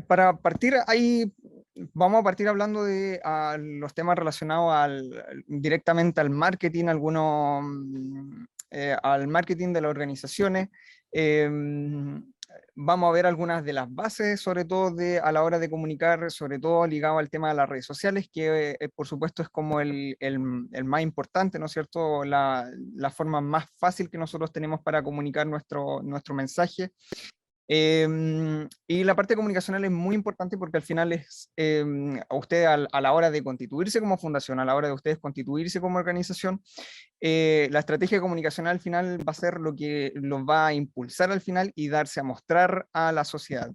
Para partir ahí, vamos a partir hablando de los temas relacionados directamente al marketing, al marketing de las organizaciones. Vamos a ver algunas de las bases, sobre todo a la hora de comunicar, sobre todo ligado al tema de las redes sociales, que por supuesto es como el más importante, ¿no es cierto? La forma más fácil que nosotros tenemos para comunicar nuestro mensaje. Y la parte comunicacional es muy importante porque al final es a usted a la hora de constituirse como fundación, a la hora de ustedes constituirse como organización, la estrategia comunicacional al final va a ser lo que los va a impulsar al final y darse a mostrar a la sociedad.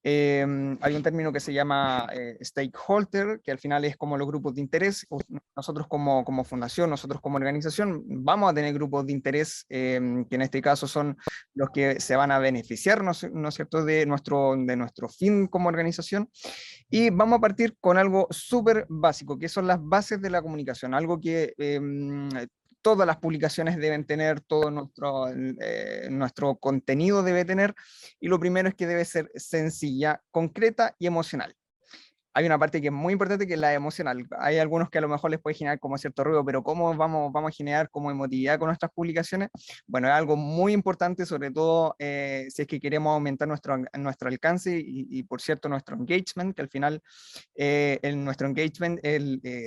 Hay un término que se llama stakeholder, que al final es como los grupos de interés. Nosotros como fundación, nosotros como organización, vamos a tener grupos de interés, que en este caso son los que se van a beneficiar, ¿no es cierto?, de nuestro fin como organización. Y vamos a partir con algo súper básico, que son las bases de la comunicación, algo que todas las publicaciones deben tener, todo nuestro contenido debe tener, y lo primero es que debe ser sencilla, concreta y emocional. Hay una parte que es muy importante, que es la emocional. Hay algunos que a lo mejor les puede generar como cierto ruido, pero ¿cómo vamos a generar como emotividad con nuestras publicaciones? Bueno, es algo muy importante, sobre todo si es que queremos aumentar nuestro alcance y, por cierto, nuestro engagement, que al final, nuestro engagement es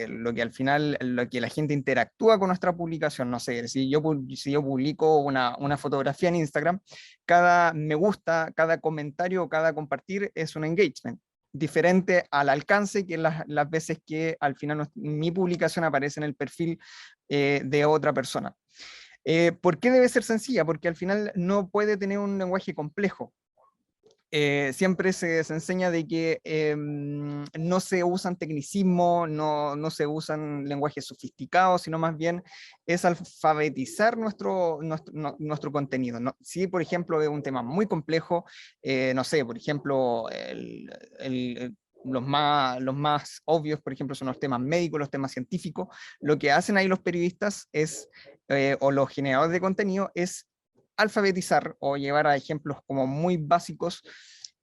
lo que al final, lo que la gente interactúa con nuestra publicación. No sé, si yo publico una fotografía en Instagram, cada me gusta, cada comentario, cada compartir es un engagement diferente al alcance, que las veces que al final mi publicación aparece en el perfil de otra persona. ¿Por qué debe ser sencilla? Porque al final no puede tener un lenguaje complejo. Siempre se enseña de que no se usan tecnicismos, no se usan lenguajes sofisticados, sino más bien es alfabetizar nuestro contenido, ¿no? Si, por ejemplo, es un tema muy complejo, no sé, por ejemplo, los más obvios, por ejemplo, son los temas médicos, los temas científicos. Lo que hacen ahí los periodistas o los generadores de contenido es alfabetizar o llevar a ejemplos como muy básicos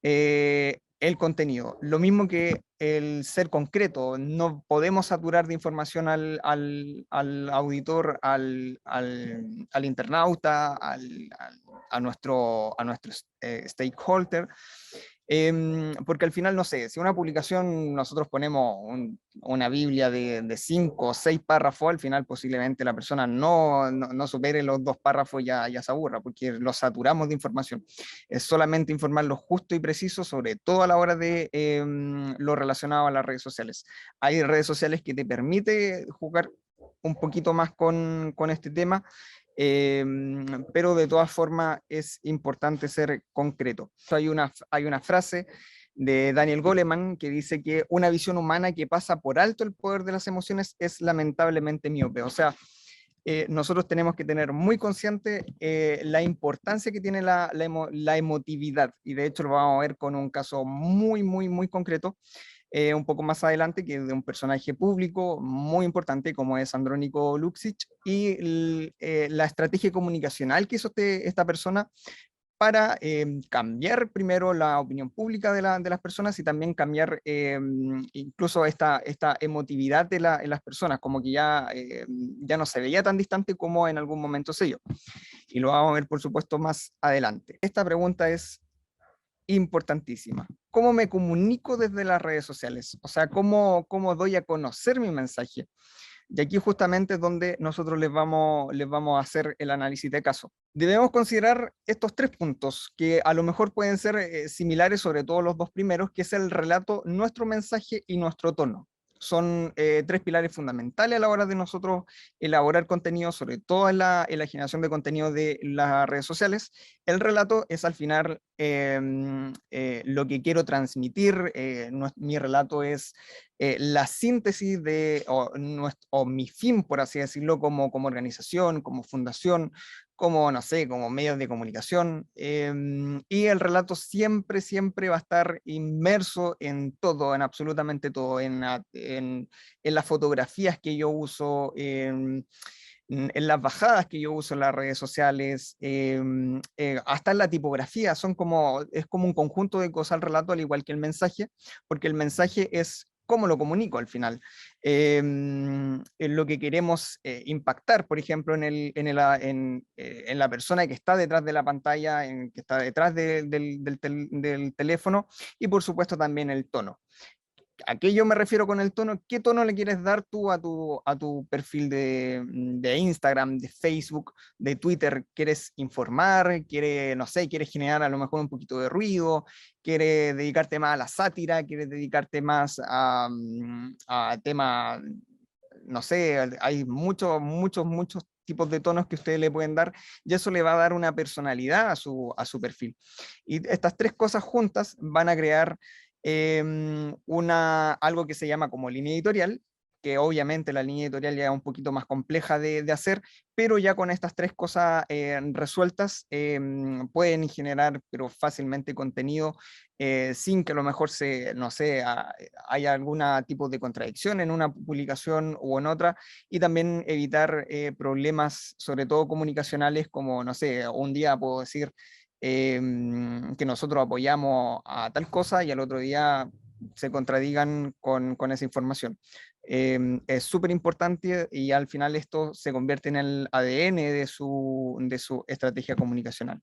el contenido. Lo mismo que el ser concreto, no podemos saturar de información al auditor, al internauta, a nuestro stakeholder, porque al final, no sé, si una publicación nosotros ponemos una Biblia de 5 o 6 párrafos, al final posiblemente la persona no supere los 2 párrafos, ya se aburra, porque lo saturamos de información. Es solamente informar lo justo y preciso, sobre todo a la hora de lo relacionado a las redes sociales. Hay redes sociales que te permite jugar un poquito más con este tema, eh, pero de todas formas es importante ser concreto. Hay una frase de Daniel Goleman que dice que una visión humana que pasa por alto el poder de las emociones es lamentablemente miope. O sea, nosotros tenemos que tener muy consciente la importancia que tiene la emotividad, y de hecho lo vamos a ver con un caso muy, muy, muy concreto un poco más adelante, que es de un personaje público muy importante como es Andrónico Luksic, y la estrategia comunicacional que hizo esta persona para cambiar primero la opinión pública de las personas, y también cambiar incluso esta emotividad en las personas, como que ya no se veía tan distante como en algún momento se dio. Y lo vamos a ver, por supuesto, más adelante. Esta pregunta es importantísima. ¿Cómo me comunico desde las redes sociales? O sea, ¿cómo doy a conocer mi mensaje? Y aquí justamente es donde nosotros les vamos a hacer el análisis de caso. Debemos considerar estos 3 puntos, que a lo mejor pueden ser similares, sobre todo los 2 primeros, que es el relato, nuestro mensaje y nuestro tono. Son 3 pilares fundamentales a la hora de nosotros elaborar contenido, sobre todo en la generación de contenido de las redes sociales. El relato es al final lo que quiero transmitir. Mi relato es la síntesis o mi fin, por así decirlo, como organización, como fundación, como, no sé, como medios de comunicación, y el relato siempre, siempre va a estar inmerso en todo, en absolutamente todo, en las fotografías que yo uso, en las bajadas que yo uso en las redes sociales, hasta en la tipografía, es como un conjunto de cosas al relato, al igual que el mensaje, porque el mensaje es cómo lo comunico al final. En lo que queremos impactar, por ejemplo, en la persona que está detrás de la pantalla, que está detrás del teléfono, y por supuesto también el tono. ¿A qué yo me refiero con el tono? ¿Qué tono le quieres dar tú a tu perfil de Instagram, de Facebook, de Twitter? ¿Quieres informar? ¿Quieres, no sé, quieres generar a lo mejor un poquito de ruido? ¿Quieres dedicarte más a la sátira? ¿Quieres dedicarte más a tema, no sé, hay muchos tipos de tonos que ustedes le pueden dar y eso le va a dar una personalidad a su perfil. Y estas tres cosas juntas van a crear algo que se llama como línea editorial, que obviamente la línea editorial ya es un poquito más compleja de hacer, pero ya con estas tres cosas resueltas pueden generar pero fácilmente contenido sin que a lo mejor no sé, haya algún tipo de contradicción en una publicación o en otra, y también evitar problemas, sobre todo comunicacionales, como, no sé, un día puedo decir que nosotros apoyamos a tal cosa y al otro día se contradigan con esa información. Es súper importante y al final esto se convierte en el ADN de su estrategia comunicacional.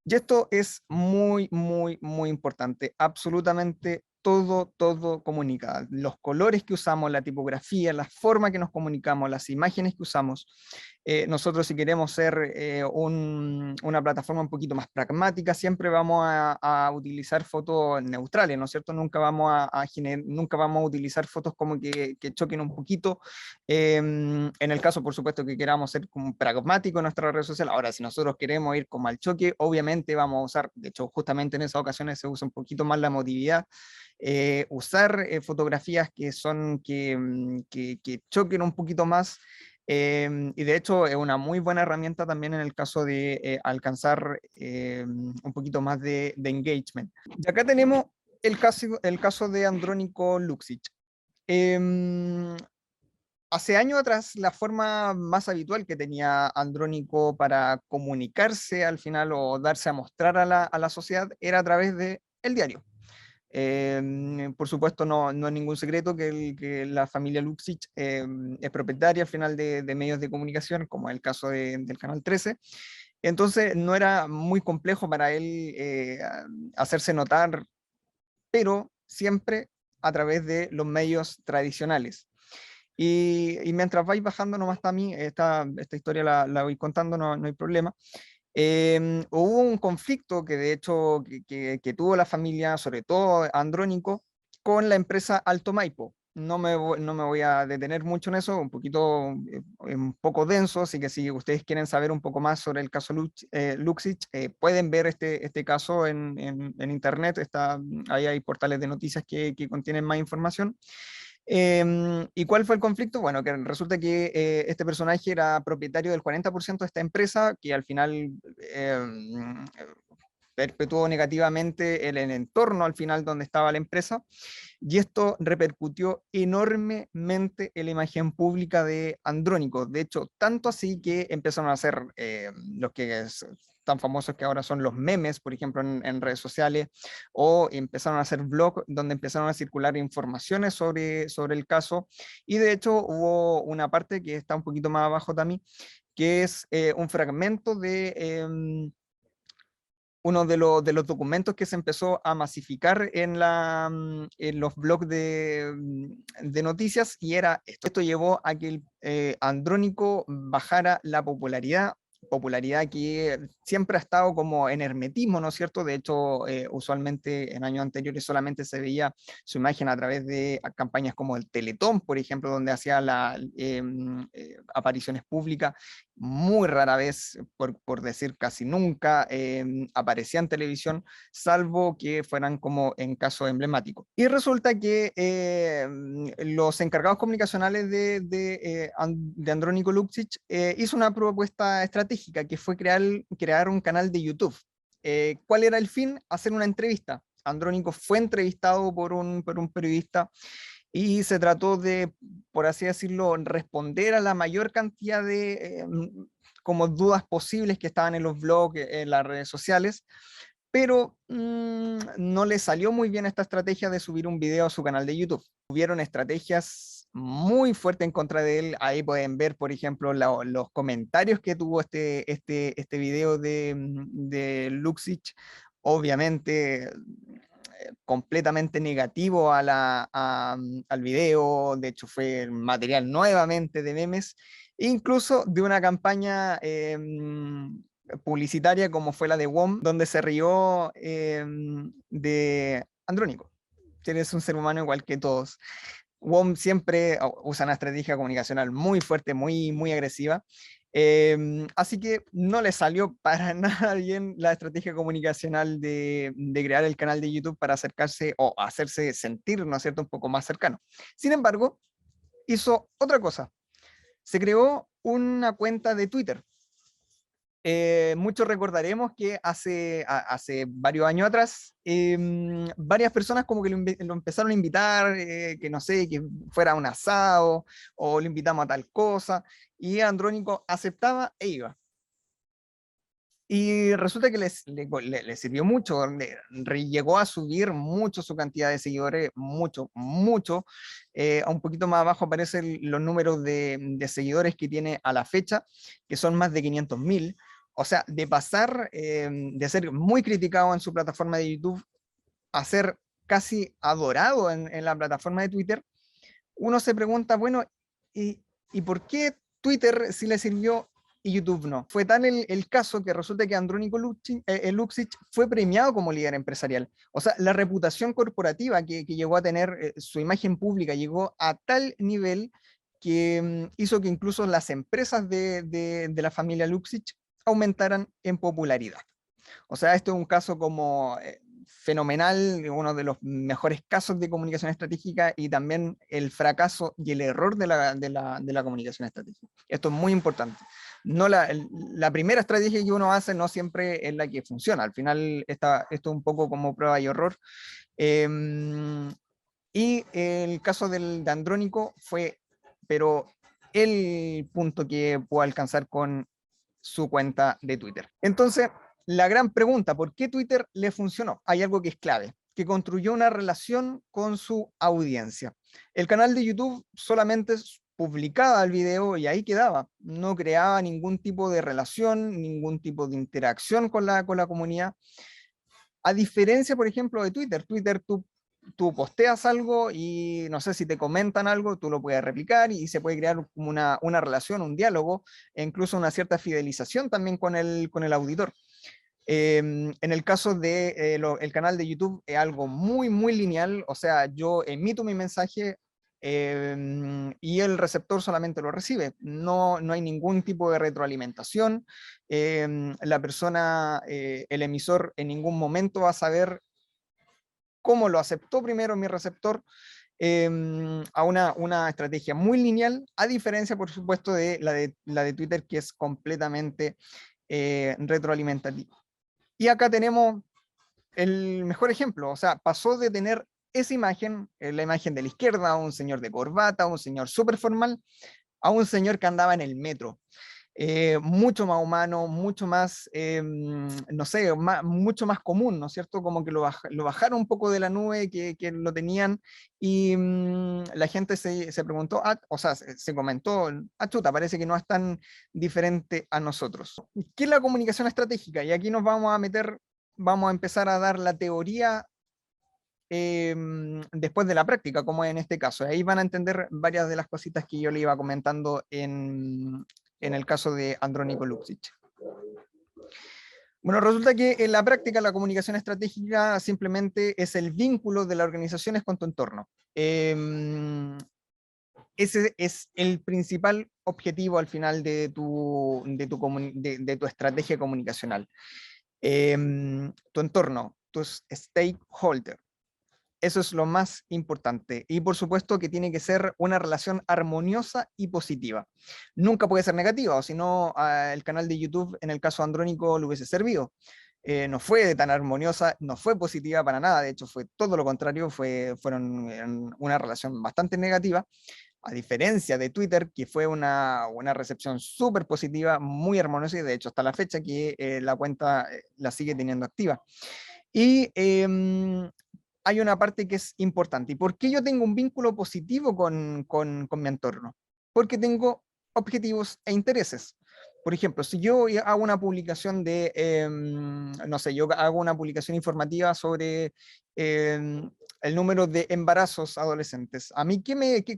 Y esto es muy importante. Absolutamente todo comunica. Los colores que usamos, la tipografía, la forma que nos comunicamos, las imágenes que usamos. Nosotros si queremos ser una plataforma un poquito más pragmática, siempre vamos a utilizar fotos neutrales, ¿no es cierto? Nunca vamos a utilizar fotos como que choquen un poquito. En el caso, por supuesto, que queramos ser como pragmáticos en nuestra red social. Ahora, si nosotros queremos ir como al choque, obviamente vamos a usar, de hecho, justamente en esas ocasiones se usa un poquito más la emotividad, usar fotografías que choquen un poquito más. Y de hecho es una muy buena herramienta también en el caso de alcanzar un poquito más de engagement. Y acá tenemos el caso de Andrónico Luksic. Hace años atrás, la forma más habitual que tenía Andrónico para comunicarse al final o darse a mostrar a la sociedad era a través de el diario. Por supuesto, no es ningún secreto que la familia Luksic es propietaria al final de medios de comunicación, como es el caso del Canal 13. Entonces, no era muy complejo para él hacerse notar, pero siempre a través de los medios tradicionales. Y mientras vais bajando nomás a mí, esta historia la voy contando, no hay problema. Hubo un conflicto que de hecho que tuvo la familia, sobre todo Andrónico, con la empresa Alto Maipo. No me voy a detener mucho en eso, un poco denso, así que si ustedes quieren saber un poco más sobre el caso Luksic, pueden ver este caso en internet, ahí hay portales de noticias que contienen más información. ¿Y cuál fue el conflicto? Bueno, que resulta que este personaje era propietario del 40% de esta empresa, que al final perpetuó negativamente el entorno al final donde estaba la empresa, y esto repercutió enormemente en la imagen pública de Andrónico. De hecho, tanto así que empezaron a hacer los que tan famosos que ahora son los memes, por ejemplo, en redes sociales, o empezaron a hacer blogs donde empezaron a circular informaciones sobre el caso, y de hecho hubo una parte que está un poquito más abajo también, que es un fragmento de uno de los documentos que se empezó a masificar en los blogs de noticias, y era esto. Esto llevó a que el Andrónico bajara la popularidad que siempre ha estado como en hermetismo, ¿no es cierto? De hecho, usualmente en años anteriores solamente se veía su imagen a través de campañas como el Teletón, por ejemplo, donde hacía apariciones públicas. Muy rara vez, por decir casi nunca, aparecía en televisión, salvo que fueran como en casos emblemáticos. Y resulta que los encargados comunicacionales de Andrónico Luksic hizo una propuesta estratégica que fue crear un canal de YouTube. ¿Cuál era el fin? Hacer una entrevista. Andrónico fue entrevistado por un periodista y se trató de, por así decirlo, responder a la mayor cantidad de como dudas posibles que estaban en los blogs, en las redes sociales, pero no le salió muy bien esta estrategia de subir un video a su canal de YouTube. Hubieron estrategias muy fuertes en contra de él. Ahí pueden ver, por ejemplo, los comentarios que tuvo este video de Luxich. Obviamente, completamente negativo al video. De hecho, fue material nuevamente de memes, incluso de una campaña publicitaria como fue la de WOM, donde se rió de Andrónico, que eres un ser humano igual que todos. WOM siempre usa una estrategia comunicacional muy fuerte, muy agresiva. Así que no le salió para nada bien la estrategia comunicacional de crear el canal de YouTube para acercarse o hacerse sentir, ¿no es cierto?, un poco más cercano. Sin embargo, hizo otra cosa. Se creó una cuenta de Twitter. Muchos recordaremos que hace varios años atrás, varias personas como que lo empezaron a invitar, que no sé, que fuera a un asado, o lo invitamos a tal cosa, y Andrónico aceptaba e iba. Y resulta que le sirvió mucho, llegó a subir mucho su cantidad de seguidores, mucho. A un poquito más abajo aparecen los números de seguidores que tiene a la fecha, que son más de 500.000. O sea, de pasar de ser muy criticado en su plataforma de YouTube a ser casi adorado en la plataforma de Twitter, uno se pregunta, bueno, ¿y por qué Twitter sí le sirvió y YouTube no? Fue tal el caso que resulta que Andrónico Luksic fue premiado como líder empresarial. O sea, la reputación corporativa que llegó a tener, su imagen pública llegó a tal nivel que hizo que incluso las empresas de la familia Luksic aumentaran en popularidad. O sea, esto es un caso como fenomenal, uno de los mejores casos de comunicación estratégica y también el fracaso y el error de la comunicación estratégica. Esto es muy importante. No la primera estrategia que uno hace no siempre es la que funciona. Al final, esto es un poco como prueba y error. Y el caso de Andrónico fue, pero el punto que pudo alcanzar con su cuenta de Twitter. Entonces, la gran pregunta, ¿por qué Twitter le funcionó? Hay algo que es clave, que construyó una relación con su audiencia. El canal de YouTube solamente publicaba el video y ahí quedaba. No creaba ningún tipo de relación, ningún tipo de interacción con la comunidad. A diferencia, por ejemplo, de Twitter. Twitter tú posteas algo y no sé si te comentan algo, tú lo puedes replicar y se puede crear como una relación, un diálogo, e incluso una cierta fidelización también con el auditor. En el caso del el canal de YouTube es algo muy lineal, o sea, yo emito mi mensaje y el receptor solamente lo recibe. No hay ningún tipo de retroalimentación. La persona, el emisor, en ningún momento va a saber cómo lo aceptó primero mi receptor, a una estrategia muy lineal, a diferencia, por supuesto, de la de Twitter, que es completamente retroalimentativa. Y acá tenemos el mejor ejemplo, o sea, pasó de tener esa imagen, la imagen de la izquierda, un señor de corbata, un señor súper formal, a un señor que andaba en el metro. Mucho más humano, mucho más, no sé, mucho más común, ¿no es cierto? Como que lo bajaron un poco de la nube que lo tenían y la gente se preguntó, o sea, se comentó, chuta, parece que no es tan diferente a nosotros. ¿Qué es la comunicación estratégica? Y aquí nos vamos a meter, vamos a empezar a dar la teoría después de la práctica, como en este caso. Ahí van a entender varias de las cositas que yo le iba comentando en el caso de Andrónico Luksic. Bueno, resulta que en la práctica la comunicación estratégica simplemente es el vínculo de las organizaciones con tu entorno. Ese es el principal objetivo al final de tu estrategia comunicacional. Tu entorno, tus stakeholders. Eso es lo más importante. Y por supuesto que tiene que ser una relación armoniosa y positiva. Nunca puede ser negativa, o si no, el canal de YouTube, en el caso andrónico, lo hubiese servido. no fue tan armoniosa, no fue positiva para nada, de hecho fue todo lo contrario, fueron una relación bastante negativa, a diferencia de Twitter, que fue una recepción súper positiva, muy armoniosa, y de hecho hasta la fecha que la cuenta la sigue teniendo activa. Y hay una parte que es importante. ¿Y por qué yo tengo un vínculo positivo con mi entorno? Porque tengo objetivos e intereses. Por ejemplo, si yo hago una publicación de, no sé, yo hago una publicación informativa sobre el número de embarazos adolescentes, ¿a mí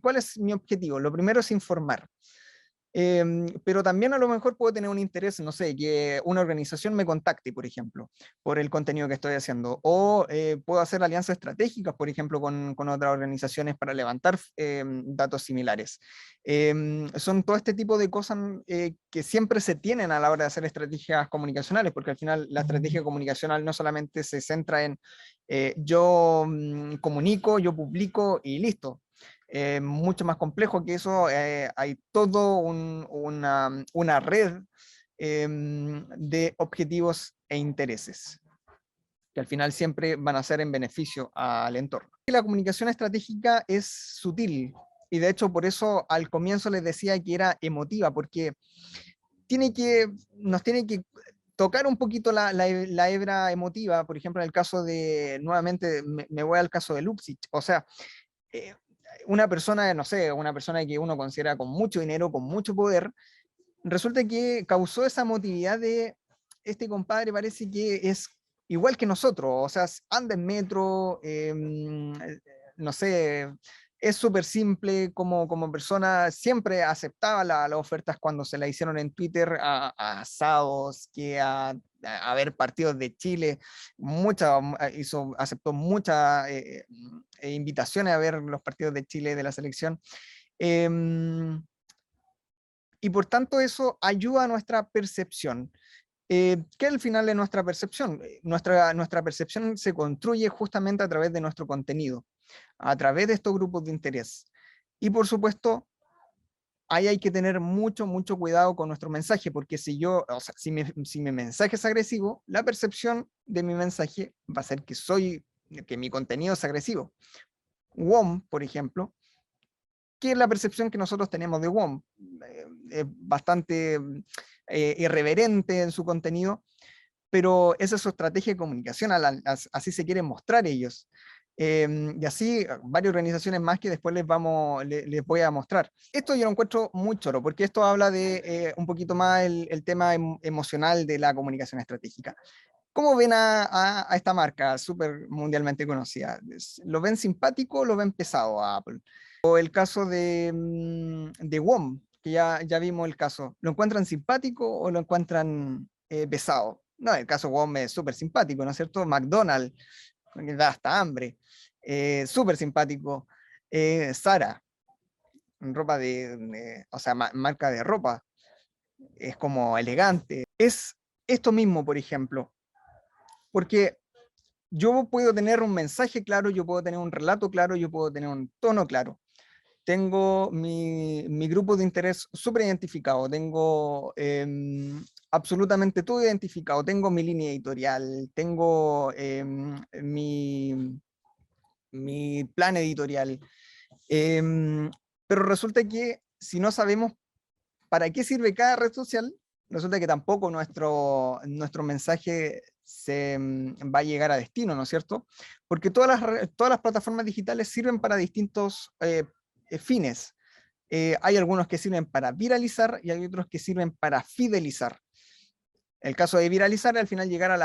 cuál es mi objetivo? Lo primero es informar. Pero también a lo mejor puedo tener un interés, no sé, que una organización me contacte, por ejemplo, por el contenido que estoy haciendo, o puedo hacer alianzas estratégicas, por ejemplo, con otras organizaciones para levantar datos similares. Son todo este tipo de cosas que siempre se tienen a la hora de hacer estrategias comunicacionales, porque al final la estrategia comunicacional no solamente se centra en yo comunico, yo publico y listo, mucho más complejo que eso, hay todo una red de objetivos e intereses, que al final siempre van a ser en beneficio al entorno. Y la comunicación estratégica es sutil, y de hecho por eso al comienzo les decía que era emotiva, porque nos tiene que tocar un poquito la hebra emotiva, por ejemplo en el caso de, nuevamente me voy al caso de Luxich, o sea, eh, una persona, no sé, una persona que uno considera con mucho dinero, con mucho poder, resulta que causó esa emotividad de este compadre parece que es igual que nosotros, o sea, anda en metro, no sé, es súper simple como persona, siempre aceptaba las ofertas cuando se la hicieron en Twitter a asados, que a ver partidos de Chile, aceptó muchas invitaciones a ver los partidos de Chile de la selección. Y por tanto eso ayuda a nuestra percepción. ¿Qué al final es nuestra percepción? Nuestra percepción se construye justamente a través de nuestro contenido, a través de estos grupos de interés. Y por supuesto, ahí hay que tener mucho cuidado con nuestro mensaje, porque o sea, si mi mensaje es agresivo, la percepción de mi mensaje va a ser que mi contenido es agresivo. WOM, por ejemplo, ¿qué es la percepción que nosotros tenemos de WOM? Es bastante irreverente en su contenido, pero esa es su estrategia de comunicación, así se quieren mostrar ellos. Y así varias organizaciones más que después les voy a mostrar. Esto yo lo encuentro muy choro, porque esto habla de un poquito más el tema emocional de la comunicación estratégica. ¿Cómo ven a esta marca súper mundialmente conocida? ¿Lo ven simpático o lo ven pesado a Apple? O el caso de WOM, que ya vimos el caso. ¿Lo encuentran simpático o lo encuentran pesado? No, el caso WOM es súper simpático, ¿no es cierto? McDonald's, que da hasta hambre. Súper simpático. Zara, ropa o sea, marca de ropa. Es como elegante. Es esto mismo, por ejemplo. Porque yo puedo tener un mensaje claro, yo puedo tener un relato claro, yo puedo tener un tono claro. Tengo mi grupo de interés súper identificado, tengo absolutamente todo identificado, tengo mi línea editorial, tengo mi plan editorial, pero resulta que si no sabemos para qué sirve cada red social, resulta que tampoco nuestro mensaje va a llegar a destino, ¿no es cierto? Porque todas las plataformas digitales sirven para distintos fines. Hay algunos que sirven para viralizar y hay otros que sirven para fidelizar. El caso de viralizar, al final llegar a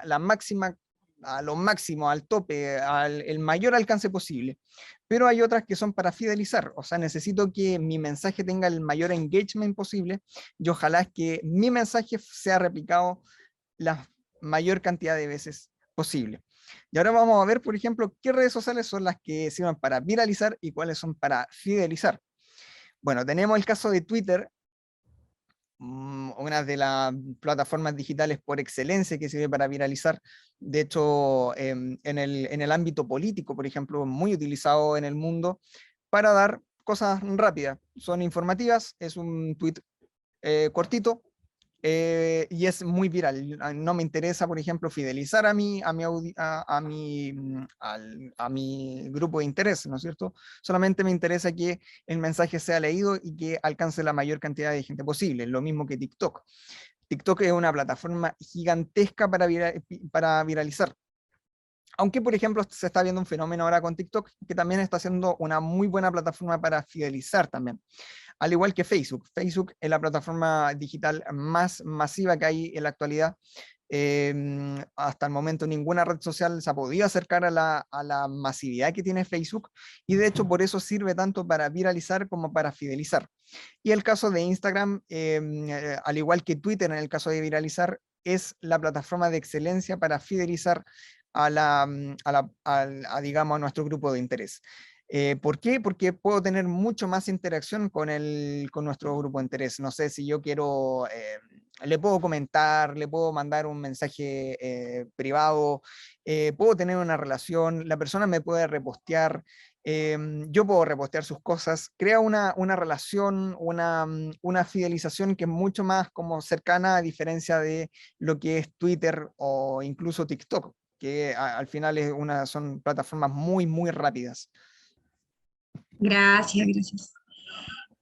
la máxima, a lo máximo, al tope, el mayor alcance posible. Pero hay otras que son para fidelizar, o sea, necesito que mi mensaje tenga el mayor engagement posible y ojalá es que mi mensaje sea replicado la mayor cantidad de veces posible. Y ahora vamos a ver, por ejemplo, qué redes sociales son las que sirven para viralizar y cuáles son para fidelizar. Bueno, tenemos el caso de Twitter, una de las plataformas digitales por excelencia que sirve para viralizar. De hecho, en el ámbito político, por ejemplo, muy utilizado en el mundo para dar cosas rápidas. Son informativas, es un tweet cortito, y es muy viral. No me interesa, por ejemplo, fidelizar a mi grupo de interés, ¿no es cierto? Solamente me interesa que el mensaje sea leído y que alcance la mayor cantidad de gente posible, lo mismo que TikTok. TikTok es una plataforma gigantesca para viralizar. Aunque, por ejemplo, se está viendo un fenómeno ahora con TikTok que también está siendo una muy buena plataforma para fidelizar también. Al igual que Facebook. Facebook es la plataforma digital más masiva que hay en la actualidad. Hasta el momento ninguna red social se ha podido acercar a la masividad que tiene Facebook, y de hecho por eso sirve tanto para viralizar como para fidelizar. Y el caso de Instagram, al igual que Twitter en el caso de viralizar, es la plataforma de excelencia para fidelizar digamos, a nuestro grupo de interés. ¿Por qué? Porque puedo tener mucho más interacción con nuestro grupo de interés. No sé si yo quiero, le puedo comentar, le puedo mandar un mensaje privado, puedo tener una relación, la persona me puede repostear, yo puedo repostear sus cosas, crea una relación, una fidelización que es mucho más como cercana, a diferencia de lo que es Twitter o incluso TikTok, que al final son plataformas muy, muy rápidas. Gracias, gracias.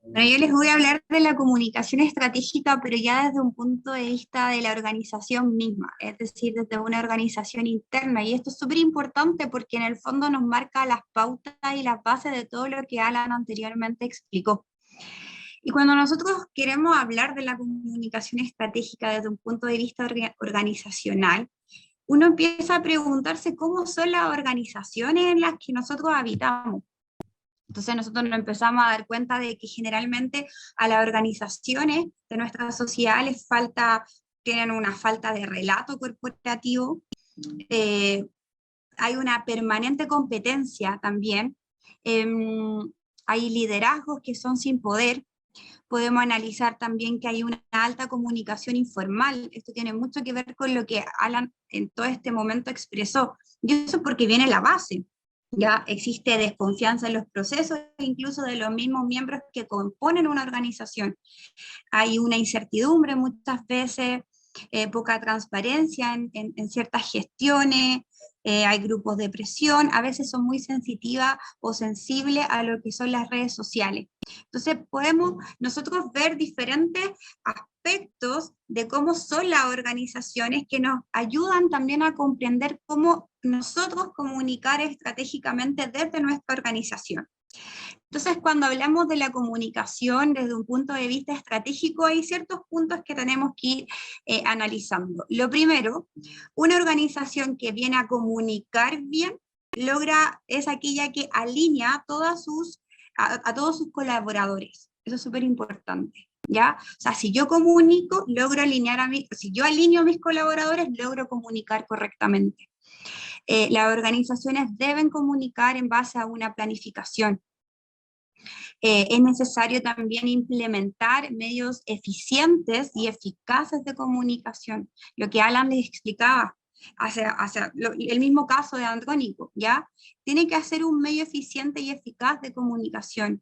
Bueno, yo les voy a hablar de la comunicación estratégica, pero ya desde un punto de vista de la organización misma, es decir, desde una organización interna. Y esto es súper importante porque en el fondo nos marca las pautas y las bases de todo lo que Alan anteriormente explicó. Y cuando nosotros queremos hablar de la comunicación estratégica desde un punto de vista organizacional, uno empieza a preguntarse cómo son las organizaciones en las que nosotros habitamos. Entonces nosotros nos empezamos a dar cuenta de que generalmente a las organizaciones de nuestra sociedad tienen una falta de relato corporativo, hay una permanente competencia también, hay liderazgos que son sin poder. Podemos analizar también que hay una alta comunicación informal. Esto tiene mucho que ver con lo que Alan en todo este momento expresó. Y eso porque viene la base. Ya existe desconfianza en los procesos, incluso de los mismos miembros que componen una organización. Hay una incertidumbre muchas veces, poca transparencia en ciertas gestiones, hay grupos de presión, a veces son muy sensitivas o sensibles a lo que son las redes sociales. Entonces podemos nosotros ver diferentes aspectos de cómo son las organizaciones que nos ayudan también a comprender cómo nosotros comunicar estratégicamente desde nuestra organización. Entonces, cuando hablamos de la comunicación desde un punto de vista estratégico, hay ciertos puntos que tenemos que ir analizando. Lo primero, una organización que viene a comunicar bien es aquella que alinea a todos sus colaboradores. Eso es súper importante. ¿Ya? O sea, si yo comunico, si yo alineo a mis colaboradores, logro comunicar correctamente. Las organizaciones deben comunicar en base a una planificación. Es necesario también implementar medios eficientes y eficaces de comunicación, lo que Alan les explicaba, el mismo caso de Andrónico, ¿ya? Tiene que hacer un medio eficiente y eficaz de comunicación.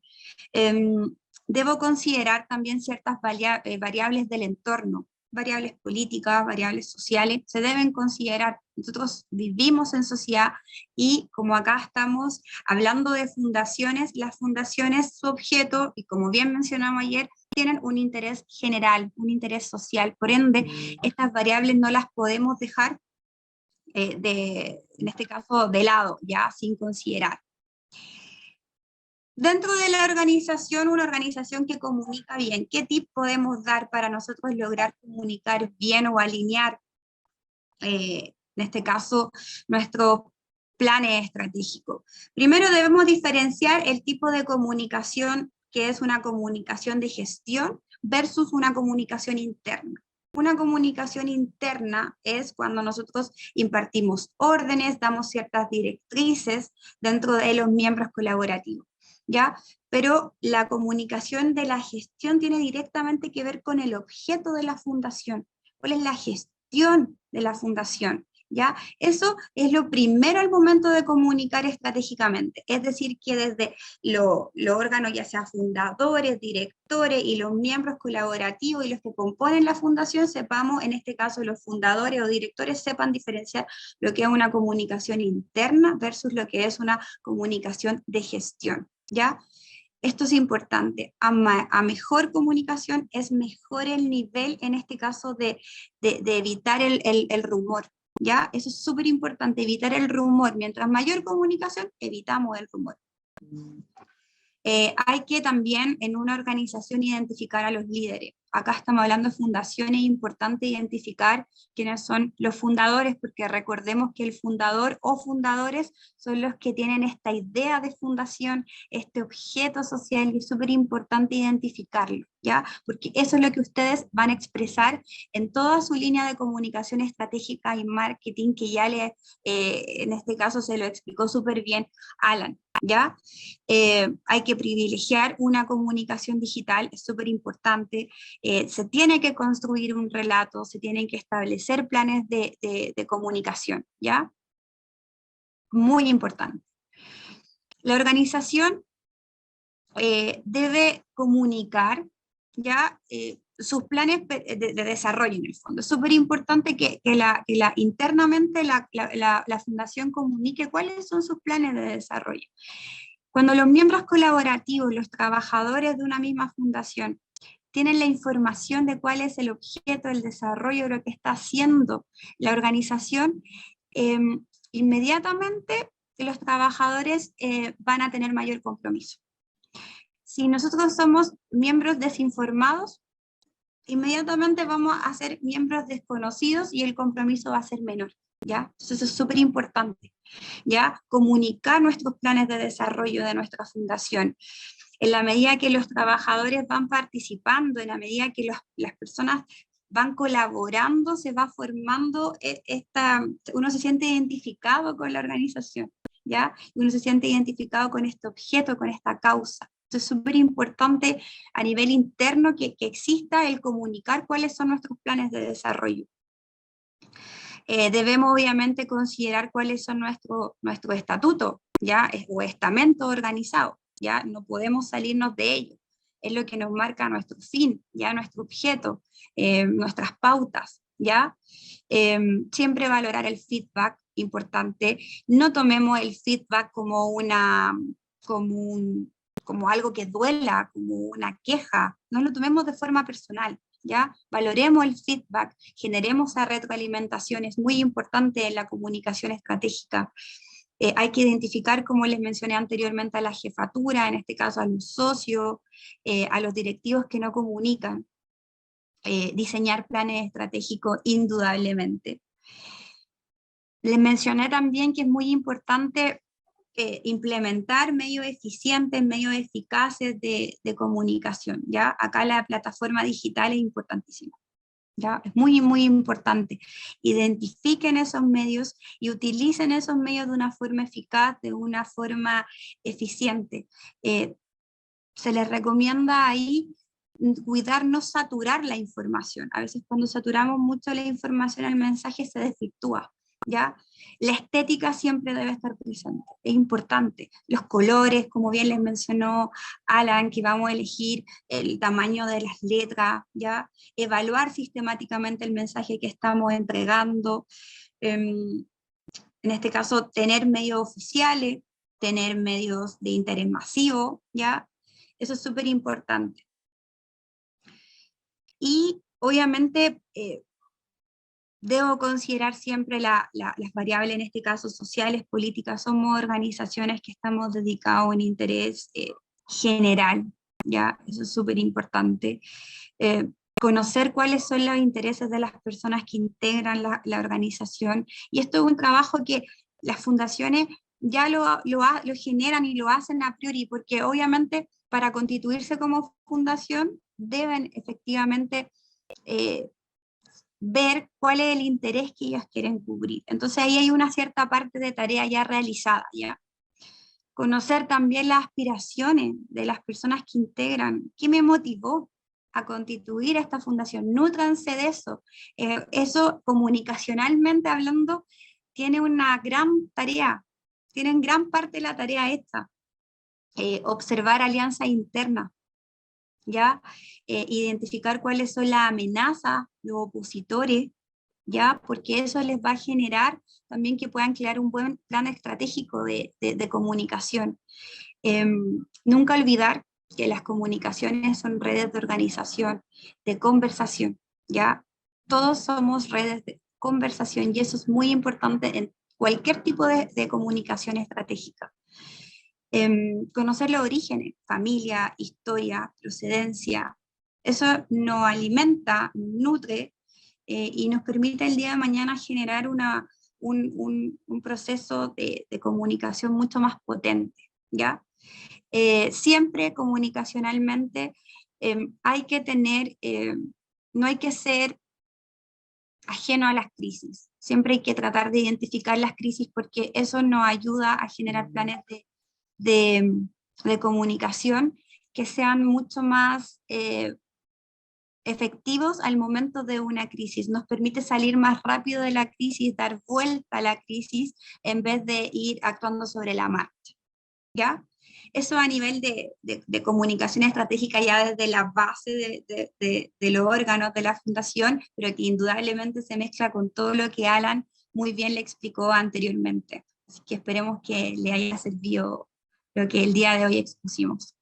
Debo considerar también ciertas variables del entorno, variables políticas, variables sociales, se deben considerar. Nosotros vivimos en sociedad y como acá estamos hablando de fundaciones, las fundaciones, su objeto, y como bien mencionamos ayer, tienen un interés general, un interés social. Por ende, estas variables no las podemos dejar, en este caso, de lado, ya sin considerar. Dentro de la organización, una organización que comunica bien, ¿qué tip podemos dar para nosotros lograr comunicar bien o alinear, en este caso, nuestros planes estratégicos? Primero debemos diferenciar el tipo de comunicación que es una comunicación de gestión versus una comunicación interna. Una comunicación interna es cuando nosotros impartimos órdenes, damos ciertas directrices dentro de los miembros colaborativos, ¿ya? Pero la comunicación de la gestión tiene directamente que ver con el objeto de la fundación. ¿Cuál es la gestión de la fundación? ¿ya? Eso es lo primero al momento de comunicar estratégicamente, es decir, que desde los órganos, ya sea fundadores, directores y los miembros colaborativos y los que componen la fundación, sepamos, en este caso los fundadores o directores, sepan diferenciar lo que es una comunicación interna versus lo que es una comunicación de gestión, ¿ya? Esto es importante, a mejor comunicación es mejor el nivel, en este caso, de evitar el rumor, ¿ya? Eso es súper importante, evitar el rumor. Mientras mayor comunicación, evitamos el rumor. Hay que también en una organización identificar a los líderes. Acá estamos hablando de fundaciones, es importante identificar quiénes son los fundadores, porque recordemos que el fundador o fundadores son los que tienen esta idea de fundación, este objeto social, y es súper importante identificarlo, ¿ya? Porque eso es lo que ustedes van a expresar en toda su línea de comunicación estratégica y marketing, que ya en este caso se lo explicó súper bien Alan, ¿ya? Hay que privilegiar una comunicación digital, es súper importante. Se tiene que construir un relato, se tienen que establecer planes de comunicación, ¿ya? Muy importante. La organización debe comunicar, ¿ya? Sus planes de desarrollo en el fondo. Es súper importante que internamente la fundación comunique cuáles son sus planes de desarrollo. Cuando los miembros colaborativos, los trabajadores de una misma fundación, tienen la información de cuál es el objeto, el desarrollo, lo que está haciendo la organización, inmediatamente los trabajadores van a tener mayor compromiso. Si nosotros somos miembros desinformados, inmediatamente vamos a ser miembros desconocidos y el compromiso va a ser menor, ¿ya? Eso es súper importante, ¿ya? Comunicar nuestros planes de desarrollo de nuestra fundación. En la medida que los trabajadores van participando, en la medida que las personas van colaborando, se va formando uno se siente identificado con la organización, ¿ya? Uno se siente identificado con este objeto, con esta causa. Entonces es súper importante a nivel interno que exista el comunicar cuáles son nuestros planes de desarrollo. Debemos obviamente considerar cuáles son nuestro estatuto, ¿ya? O estamento organizado, ¿ya? No podemos salirnos de ello. Es lo que nos marca nuestro fin, ¿ya? Nuestro objeto, nuestras pautas, ¿ya? Siempre valorar el feedback, importante. No tomemos el feedback como algo que duela, como una queja. No lo tomemos de forma personal, ¿ya? Valoremos el feedback, generemos esa retroalimentación, es muy importante en la comunicación estratégica. Hay que identificar, como les mencioné anteriormente, a la jefatura, en este caso a los socios, a los directivos que no comunican. Diseñar planes estratégicos indudablemente. Les mencioné también que es muy importante implementar medios eficientes, medios eficaces de comunicación, ¿ya? Acá la plataforma digital es importantísima, ¿ya? Es muy, muy importante. Identifiquen esos medios y utilicen esos medios de una forma eficaz, de una forma eficiente. Se les recomienda ahí cuidar no saturar la información. A veces cuando saturamos mucho la información, el mensaje se desvirtúa, ¿ya? La estética siempre debe estar presente, es importante. Los colores, como bien les mencionó Alan, que vamos a elegir el tamaño de las letras, ¿ya? Evaluar sistemáticamente el mensaje que estamos entregando. En este caso, tener medios oficiales, tener medios de interés masivo, ¿ya? Eso es súper importante. Y obviamente debo considerar siempre las variables, en este caso sociales, políticas. Somos organizaciones que estamos dedicados a un interés general, ¿ya? Eso es súper importante. Conocer cuáles son los intereses de las personas que integran la organización. Y esto es un trabajo que las fundaciones ya lo generan y lo hacen a priori, porque obviamente para constituirse como fundación deben efectivamente ver cuál es el interés que ellos quieren cubrir. Entonces ahí hay una cierta parte de tarea ya realizada, ¿ya? Conocer también las aspiraciones de las personas que integran. ¿Qué me motivó? a constituir esta fundación, nútranse de eso. Eso comunicacionalmente hablando tiene una gran tarea, tienen gran parte de la tarea esta, observar alianzas internas, ¿ya? Identificar cuáles son las amenazas, los opositores, ¿ya? Porque eso les va a generar también que puedan crear un buen plan estratégico de comunicación. Nunca olvidar que las comunicaciones son redes de organización, de conversación, ¿ya? Todos somos redes de conversación y eso es muy importante en cualquier tipo de comunicación estratégica. Conocer los orígenes, familia, historia, procedencia, eso nos alimenta, nutre y nos permite el día de mañana generar un proceso de comunicación mucho más potente, ¿ya? Siempre comunicacionalmente hay que tener, no hay que ser ajeno a las crisis, siempre hay que tratar de identificar las crisis porque eso nos ayuda a generar planes de comunicación que sean mucho más efectivos al momento de una crisis. Nos permite salir más rápido de la crisis, dar vuelta a la crisis en vez de ir actuando sobre la marcha, ¿ya? Eso a nivel de comunicación estratégica ya desde la base de los órganos de la fundación, pero que indudablemente se mezcla con todo lo que Alan muy bien le explicó anteriormente. Así que esperemos que le haya servido lo que el día de hoy expusimos.